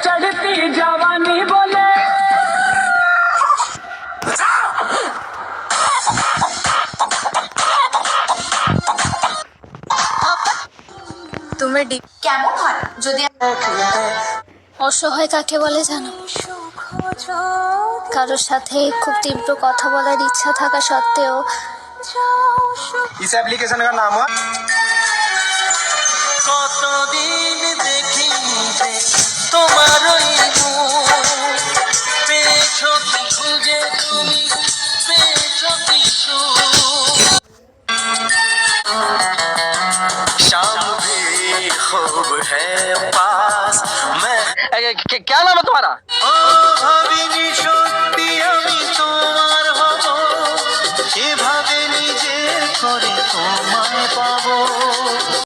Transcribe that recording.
चढ़ती जवानी बोले তুমি কেমন হয় যদি অসহায় কাকে বলে জানো? কারোর সাথে খুব তীব্র কথা বলার ইচ্ছা থাকা সত্ত্বেও इस एप्लीकेशन का नाम है কতদিন দেখিনি যে তোমার ওই মুখ, পেয়েছো কি খুঁজে তুমি, পেয়েছো কি সুখ। शाम भी खूब है पास मैं क्या नाम है तुम्हारा? ও ভাবিনি সত্যি আমি তোমার হব, এভাবে নিজের করে তোমায় পাবো।